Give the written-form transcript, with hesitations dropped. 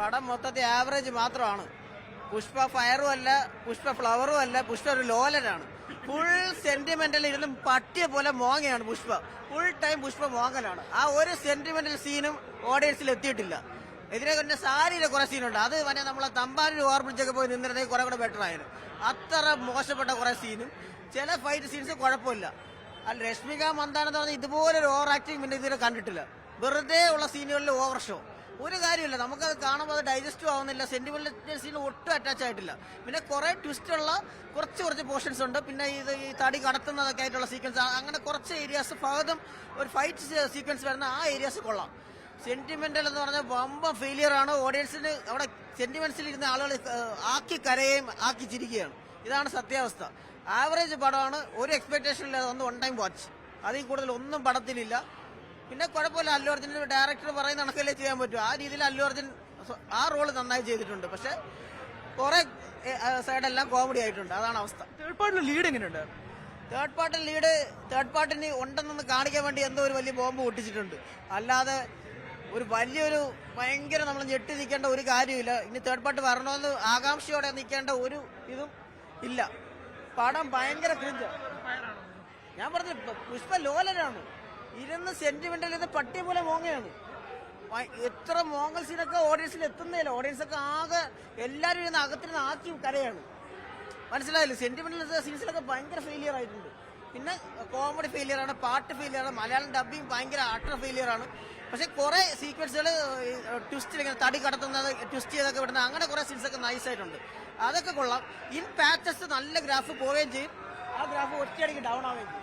പടം മൊത്തത്തിൽ ആവറേജ് മാത്രമാണ്. പുഷ്പ ഫയറും അല്ല, പുഷ്പ ഫ്ലവറും അല്ല, പുഷ്പ ഒരു ലോലനാണ്. ഫുൾ സെന്റിമെന്റൽ ഇരുന്ന് പട്ടിയെ പോലെ മോങ്ങയാണ് പുഷ്പ. ഫുൾ ടൈം പുഷ്പ മോങ്ങലാണ്. ആ ഒരു സെന്റിമെന്റൽ സീനും ഓഡിയൻസിൽ എത്തിയിട്ടില്ല. ഇതിനെ പിന്നെ സാരിയിലെ കുറെ സീനുണ്ട്. അത് പിന്നെ നമ്മളെ തമ്പാനൂർ ഓവർബ്രിഡ്ജൊക്കെ പോയി നിന്നിരുന്നെങ്കിൽ കുറെ കൂടെ ബെറ്റർ ആയിരുന്നു. അത്ര മോശപ്പെട്ട കുറെ സീനും ചില ഫൈറ്റ് സീൻസ് കുഴപ്പമില്ല. അല്ല, രശ്മിക മന്ദാന എന്ന് പറഞ്ഞാൽ ഇതുപോലൊരു ഓവർ ആക്ടിങ് പിന്നെ ഇതിനെ കണ്ടിട്ടില്ല. വെറുതെ ഉള്ള സീനുകളിൽ ഓവർ ഷോ. ഒരു കാര്യമില്ല, നമുക്കത് കാണുമ്പോൾ അത് ഡൈജസ്റ്റും ആവുന്നില്ല. സെന്റിമെന്റൽ സീൻ ഒട്ടും അറ്റാച്ച് ആയിട്ടില്ല. പിന്നെ കുറെ ട്വിസ്റ്റ് ഉള്ള കുറച്ച് പോർഷൻസ് ഉണ്ട്. പിന്നെ ഈ തടി കടത്തുന്നതൊക്കെ ആയിട്ടുള്ള സീക്വൻസ്, അങ്ങനെ കുറച്ച് ഏരിയാസ് ഭാഗത്തും ഒരു ഫൈറ്റ് സീക്വൻസ് വരുന്ന ആ ഏരിയാസ് കൊള്ളാം. സെന്റിമെന്റൽ എന്ന് പറഞ്ഞാൽ വമ്പ ഫെയിലിയർ ആണ്. ഓഡിയൻസിന് അവിടെ സെന്റിമെന്റ്സിൽ ഇരുന്ന ആളുകൾ ആക്കി കരയുകയും ആക്കി ചിരിക്കുകയാണ്. ഇതാണ് സത്യാവസ്ഥ. ആവറേജ് പടമാണ്. ഒരു എക്സ്പെക്ടേഷൻ ഇല്ലാതെ ഒന്ന് വൺ ടൈം വാച്ച്. അതിൽ കൂടുതൽ ഒന്നും പടത്തിലില്ല. പിന്നെ കുഴപ്പമില്ല, അല്ലു അർജുന്റെ ഡയറക്ടർ പറയുന്ന കണക്കല്ലേ ചെയ്യാൻ പറ്റും. ആ രീതിയിൽ അല്ലു അർജുൻ ആ റോള് നന്നായി ചെയ്തിട്ടുണ്ട്. പക്ഷെ കുറെ സൈഡെല്ലാം കോമഡി ആയിട്ടുണ്ട്. അതാണ് അവസ്ഥ. തേർഡ് പാർട്ടിന്റെ ലീഡ് എങ്ങനെയുണ്ട്? തേർഡ് പാർട്ടിന് ഉണ്ടെന്നൊന്ന് കാണിക്കാൻ വേണ്ടി എന്തോ ഒരു വലിയ ബോംബ് പൊട്ടിച്ചിട്ടുണ്ട്. അല്ലാതെ ഒരു വലിയൊരു ഭയങ്കര നമ്മൾ ഞെട്ടി നിൽക്കേണ്ട ഒരു കാര്യമില്ല. ഇനി തേർഡ് പാർട്ടി വരണമെന്ന് ആകാംക്ഷയോടെ നിൽക്കേണ്ട ഒരു ഇതും ഇല്ല. പടം ഭയങ്കര ക്രിഞ്ച്. ഞാൻ പറഞ്ഞ പുഷ്പ ലോലനാണ്. ഇരുന്ന് സെന്റിമെന്റൽ ഇത് പട്ടിയെ പോലെ മോങ്ങയാണ്. എത്ര മോങ്ങൽ സീനൊക്കെ ഓഡിയൻസിൽ എത്തുന്നില്ല. ഓഡിയൻസ് ഒക്കെ ആകെ എല്ലാവരും ഇരുന്ന് അകത്തിരുന്ന് ആക്കി കരയാണ്. മനസ്സിലായില്ലേ? സെന്റിമെന്റൽ സീൻസിലൊക്കെ ഭയങ്കര ഫെയിലിയർ ആയിട്ടുണ്ട്. പിന്നെ കോമഡി ഫെയിലിയർ ആണ്, പാട്ട് ഫെയിലിയർ ആണ്, മലയാളം ഡബിങ് ഭയങ്കര അട്ടർ ഫെയിലിയർ ആണ്. പക്ഷെ കുറെ സീക്വൻസുകൾ ട്വിസ്റ്റിൽ ഇങ്ങനെ തടി കടത്തുന്നത്, ട്വിസ്റ്റ് ചെയ്തൊക്കെ വിടുന്നത്, അങ്ങനെ കുറെ സീൻസ് ഒക്കെ നൈസ് ആയിട്ടുണ്ട്. അതൊക്കെ കൊള്ളാം. ഇൻ പാച്ചസ് നല്ല ഗ്രാഫ് പോവുകയും ചെയ്യും. ആ ഗ്രാഫ് ഒറ്റയടിക്ക് ഡൗൺ ആവുകയും ചെയ്യും.